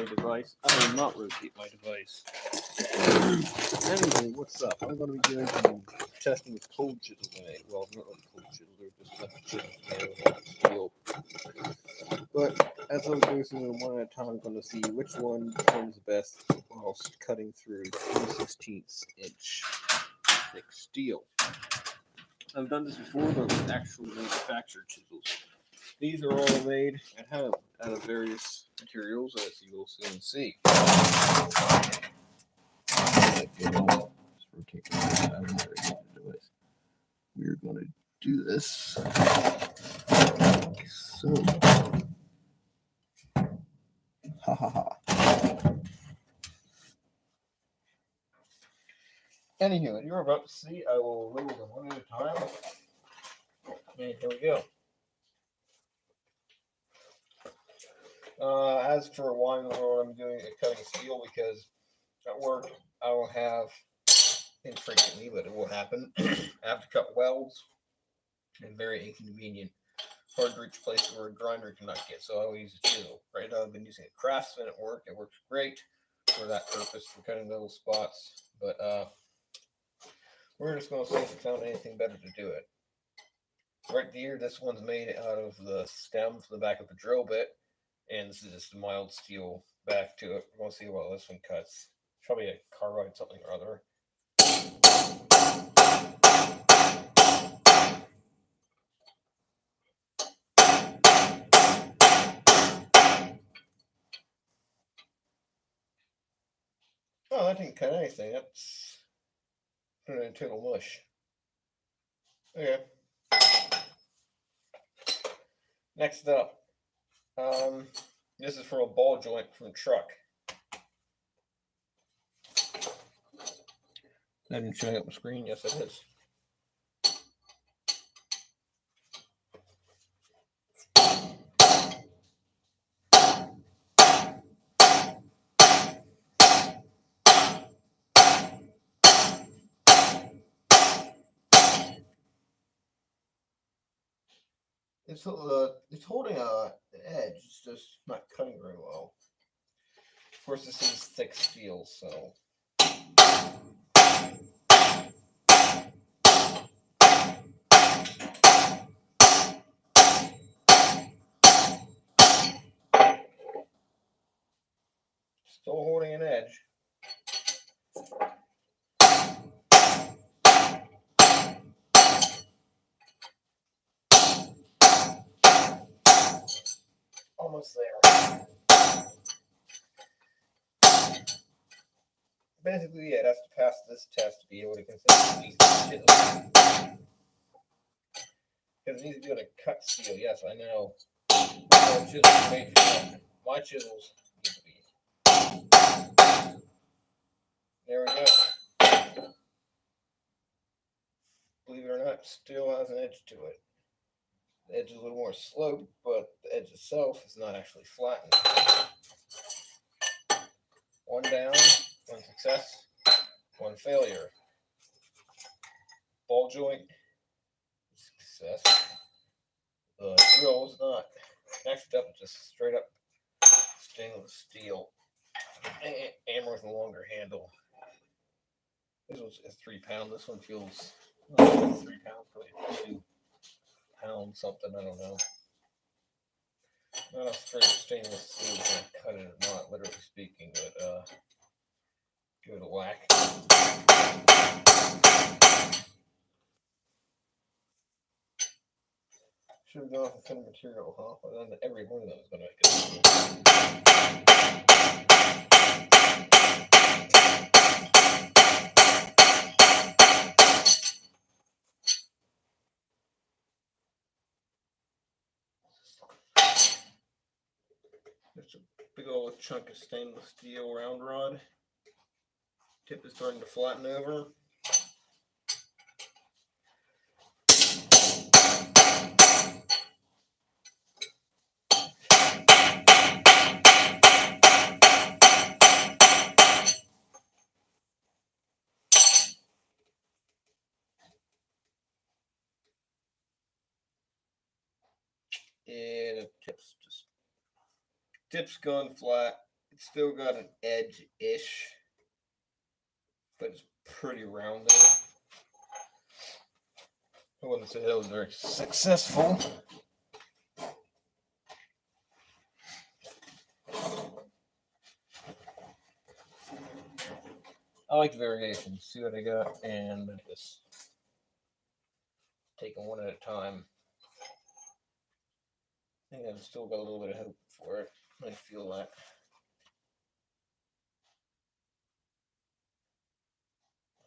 my device. I will not rotate my device. Anyway, what's up? I'm going to be doing some testing with cold chisel today. Well, not really cold chisel, they're just steel. But as I'm going through them one at a time, I'm going to see which one performs the best whilst cutting through 3/16 inch thick steel. I've done this before, but with actual manufactured chisels. These are all made at home out of various materials, as you will soon see. We're going to do this. So, ha ha ha. Anywho, you're about to see, I will label them one at a time. And here we go. As for why in the world I'm doing a cutting steel, because at work I will have, infrequently, but it will happen, I have to cut welds, and very inconvenient, hard to reach places where a grinder cannot get, so I will use a chisel. Right now I've been using a Craftsman at work. It works great for that purpose, for cutting little spots, but we're just going to see if we found anything better to do it. Right here, this one's made out of the stem for the back of the drill bit, and this is just a mild steel back to it. We're going to see what this one cuts. It's probably a carbide something or other. Oh, that didn't cut anything. That's put it in total mush. Okay. Next up, this is from a ball joint from a truck. That isn't showing up on the screen. Yes, it is. It's holding an edge. It's just not cutting very well. Of course, this is thick steel, so. Still holding an edge. Almost there. Basically, it has to pass this test to be able to consider these chisels. Because it needs to be able to cut steel. Yes, I know. Chisels made for my chisels need to be. There we go. Believe it or not, still has an edge to it. The edge is a little more sloped, but the edge itself is not actually flattened. One down, one success, one failure. Ball joint, success. The drill is not. Next up, just straight up stainless steel. Hammer with a longer handle. This one's a 3 pound. This one feels 3 pounds, probably 2 pounds something. I don't know. Not a straight stainless steel is going to cut it or not, literally speaking, but give it a whack. Should have gone with a thinner material, huh? But then every one of them is going to make it. There's a big old chunk of stainless steel round rod. Tip is starting to flatten over. And it tip's gone flat. Still got an edge-ish, but it's pretty rounded. I wouldn't say that was very successful. I like variations. See what I got, and just take them one at a time. I think I've still got a little bit of hope for it. I feel that.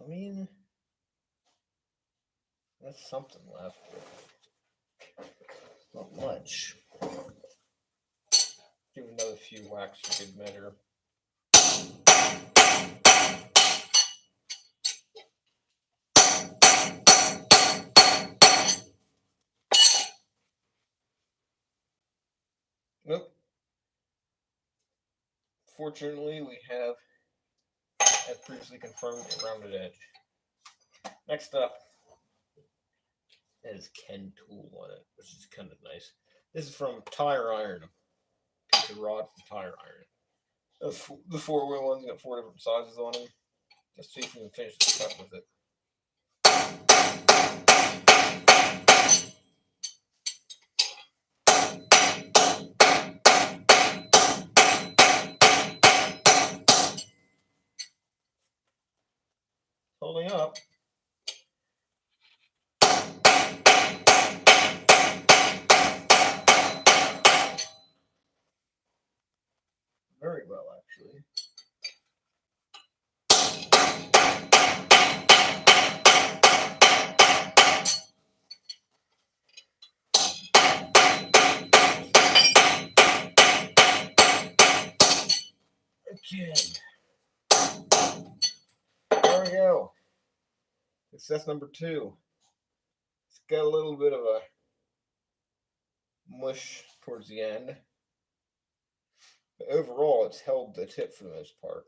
I mean, that's something left, but not much. Give it another few whacks for good measure. Nope. Fortunately, we have, as previously confirmed, a rounded edge. Next up is Ken tool on it, which is kind of nice. This is from Tire Iron. Piece of rod from Tire Iron. The 4-wheel ones got 4 different sizes on them. Let's see if we can finish the cut with it. Holding up. Very well, actually. Again. There we go. Success number 2. It's got a little bit of a mush towards the end. But overall, it's held the tip for the most part.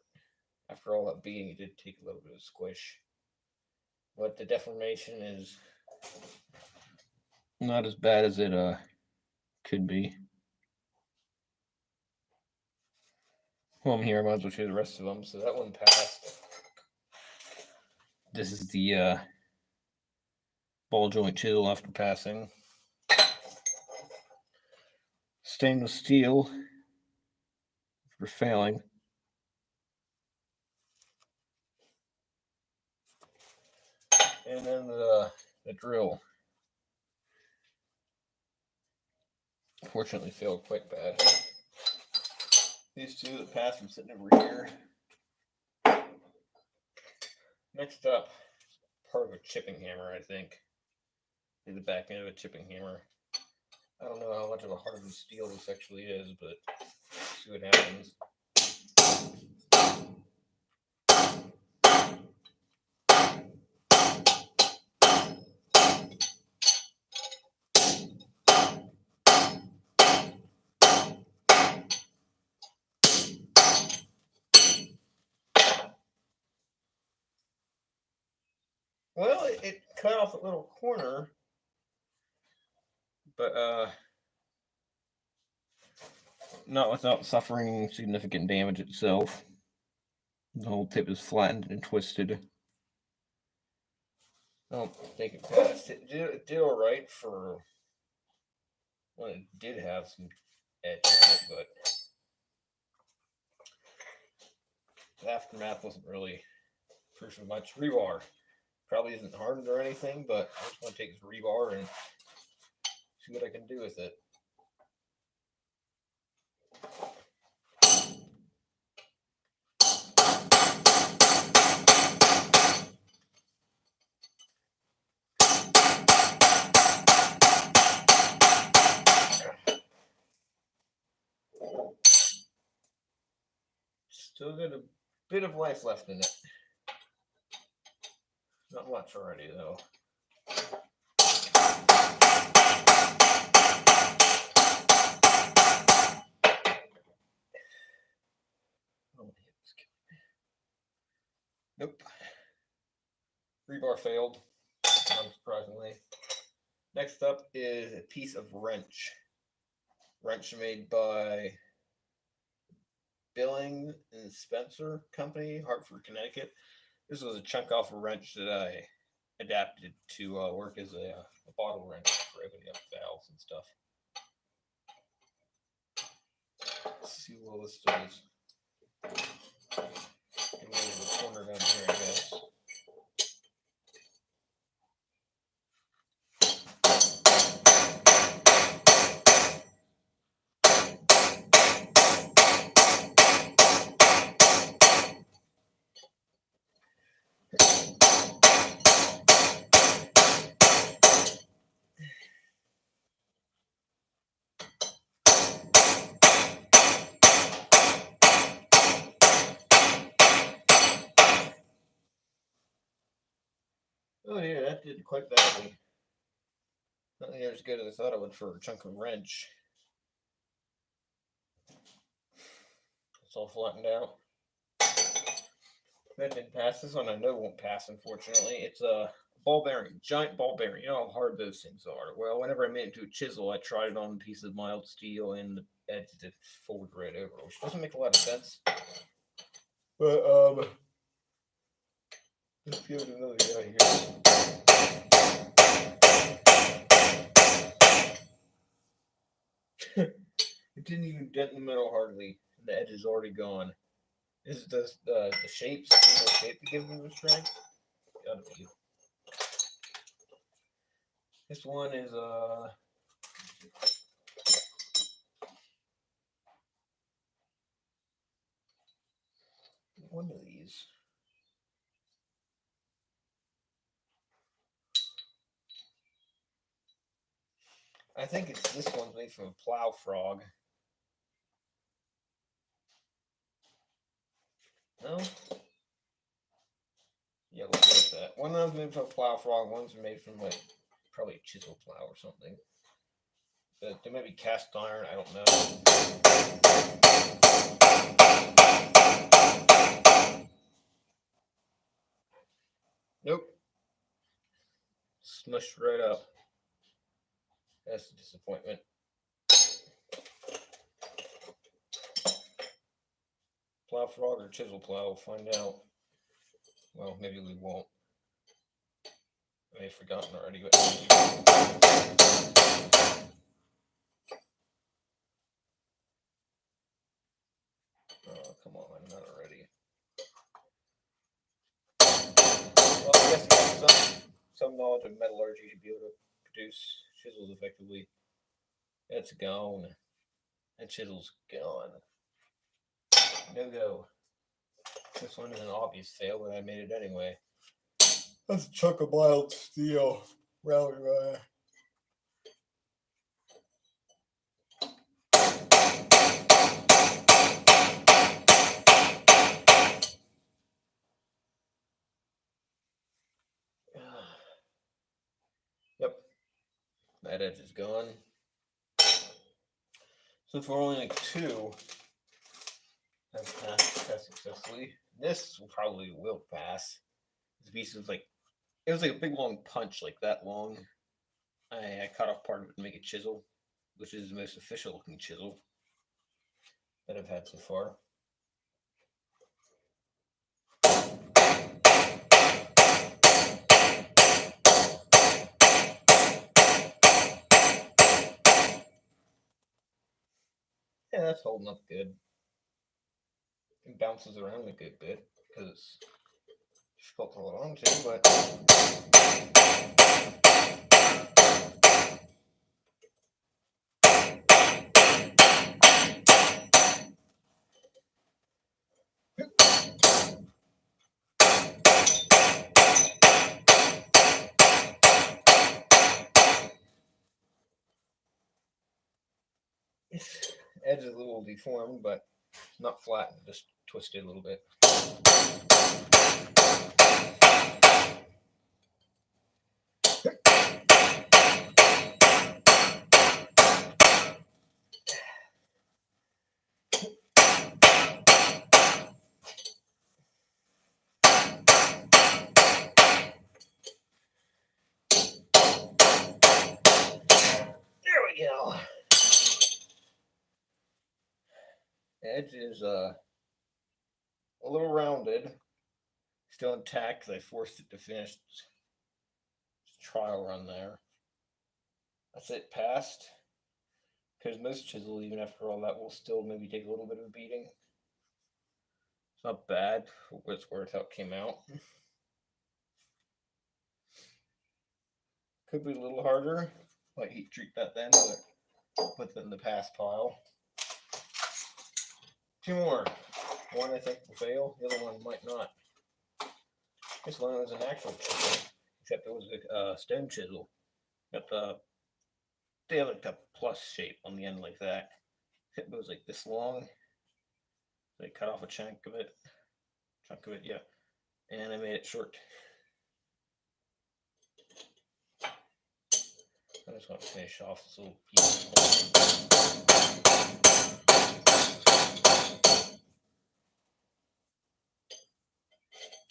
After all that beating, it did take a little bit of squish. But the deformation is not as bad as it could be. Well, I'm here. I might as well show the rest of them. So that one passed. This is the ball joint chisel after passing. Stainless steel for failing. And then the drill. Fortunately failed quite bad. These two that passed from sitting over here. Next up, part of a chipping hammer, I think. The back end of a chipping hammer. I don't know how much of a hardened steel this actually is, but see what happens. Well, it cut off a little corner, but not without suffering significant damage itself. The whole tip is flattened and twisted. I don't think it passed. It did all right for when it did have some edge on it, but the aftermath wasn't really proof of much. Rebar probably isn't hardened or anything, but I just want to take this rebar and see what I can do with it. Still got a bit of life left in it. Not much already, though. Nope. Rebar failed, unsurprisingly. Next up is a piece of wrench. Wrench made by Billing and Spencer Company, Hartford, Connecticut. This was a chunk off a wrench that I adapted to work as a bottle wrench for opening up valves and stuff. Let's see what this does. Get me over the corner down here, I guess. Oh yeah, that did quite badly. Not near as good as I thought it would for a chunk of wrench. It's all flattened out. That didn't pass. This one I know won't pass, unfortunately. It's a ball bearing, giant ball bearing. You know how hard those things are. Well, whenever I made it into a chisel, I tried it on a piece of mild steel and the edge just folded right over, which doesn't make a lot of sense. But let's give it another go here. It didn't even dent in the middle hardly. The edge is already gone. Is it the shape, single shape that gives them the strength? Gotta be. This one is one of these. I think it's this one's made from a plow frog. No? Yeah, we'll go with that. One of them's made from a plow frog, one's made from like probably a chisel plow or something. But they might be cast iron, I don't know. Nope. Smushed right up. That's a disappointment. Plow frog or chisel plow, we'll find out. Well, maybe we won't. I may have forgotten already. But oh, come on, not already. Well, I guess I have some knowledge of metallurgy to be able to produce chisels effectively. That's gone. That chisel's gone. No go. This one is an obvious fail, but I made it anyway. That's a chunk of mild steel. Rally wire. Yep. That edge is gone. So for only like two have passed successfully. This probably will pass. This piece was like, it was like a big long punch, like that long. I cut off part of it to make a chisel, which is the most official looking chisel that I've had so far. Yeah, that's holding up good. It bounces around a good bit because it's difficult to hold on to, but its edge is a little deformed, but not flattened, just twisted a little bit. There we go. The edge is a little rounded, still intact because I forced it to finish trial run there. That's it, passed. Because most chisel, even after all that, will still maybe take a little bit of a beating. It's not bad for what's worth how it came out. Could be a little harder. Might heat treat that then, but put that in the pass pile. Two more. One I think will fail. The other one might not. This one was an actual chisel, except it was a stone chisel. Got they have like the plus shape on the end like that. It was like this long. They cut off a chunk of it, yeah, and I made it short. I just want to finish off this little piece.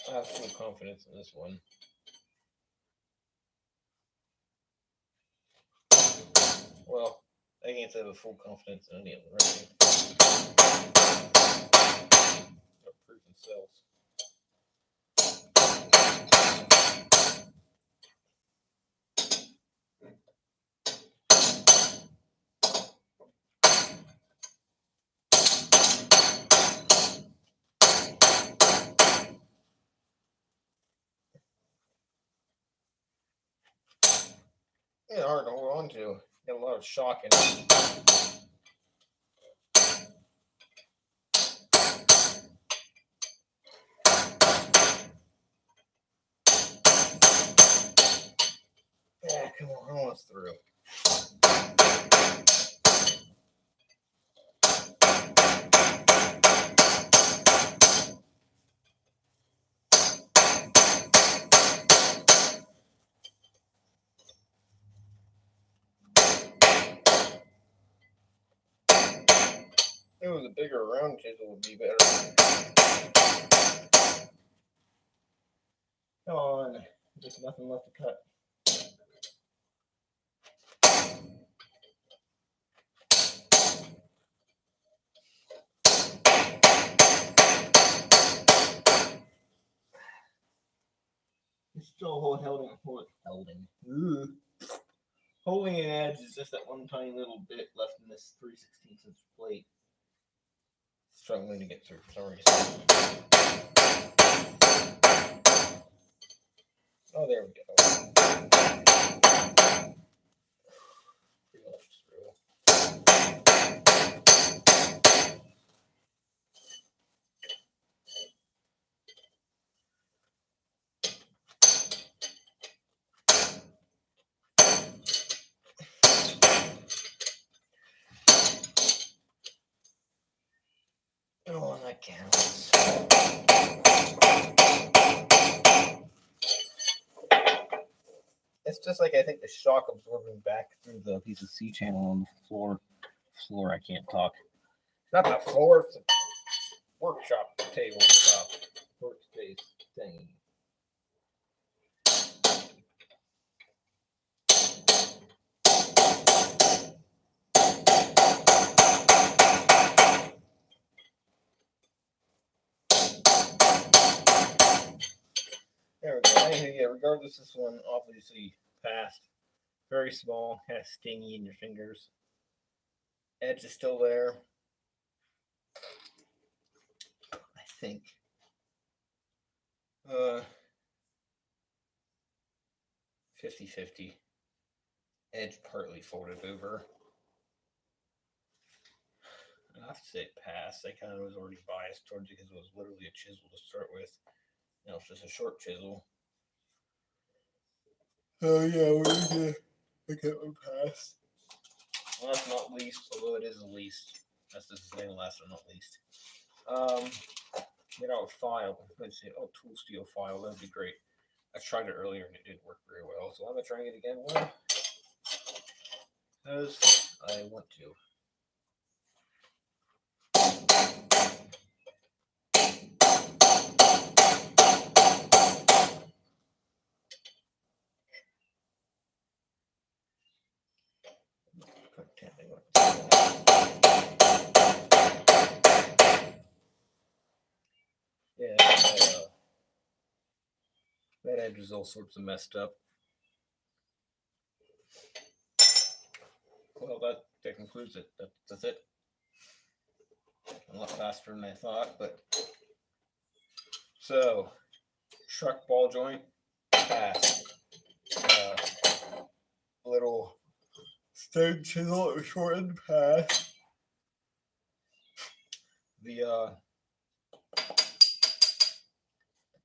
I have full confidence in this one. Well, I can't say I have full confidence in any of them, right? They're proof themselves. Yeah, hard to hold on to. Got a lot of shock in it. Yeah, come on, almost through. If it was a bigger round chisel would be better. Come on, there's nothing left to cut. It's still holding an edge is just that one tiny little bit left in this 3/16 inch plate. Struggling to get through for some reason. Oh, there we go. Pretty much through. Oh, that counts. It's just like I think the shock absorbing back through the piece of C channel on the floor. I can't talk. Not the floor, it's a workshop tabletop workspace thing. There we go. Anyway, yeah, regardless, this one obviously passed. Very small, kind of stingy in your fingers. Edge is still there. I think. 50-50. Edge partly folded over. I have to say it passed. I kind of was already biased towards it because it was literally a chisel to start with. Now it's just a short chisel. Oh yeah, we're gonna look at one pass. Last but not least, although it is the least. That's the same last but not least. Get out a file. Let's see. Oh, tool steel file. That'd be great. I tried it earlier and it didn't work very well. So I'm gonna try it again. Well, because I want to. edge was all sorts of messed up. Well, that concludes it. That's it. A lot faster than I thought, but so truck ball joint pass. Little stem chisel at the short end pass. The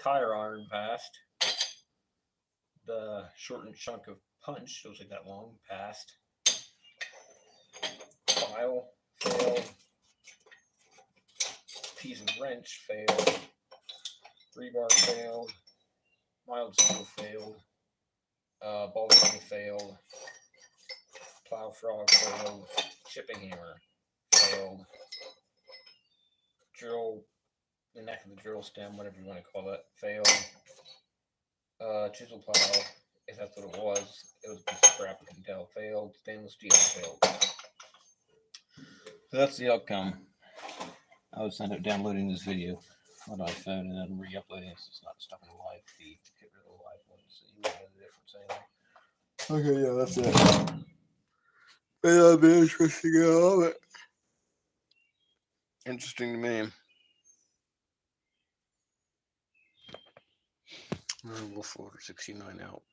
tire iron passed. The shortened chunk of punch, it was like that long, passed. File failed. Piece of wrench failed. Rebar failed. Mild steel failed. Ball bearing failed. Plow frog failed. Chipping hammer failed. Drill, the neck of the drill stem, whatever you want to call that, failed. Chisel plow, if that's what it was a piece of scrap, you can tell, failed. Stainless steel failed. So that's the outcome. I would end up downloading this video on my phone and then re-uploading it so it's not stuck in a live feed to get rid of the live ones so you won't know the difference anyway. Okay, yeah, that's it. May not be interesting at all, but interesting to me. Wolf Order 69 out.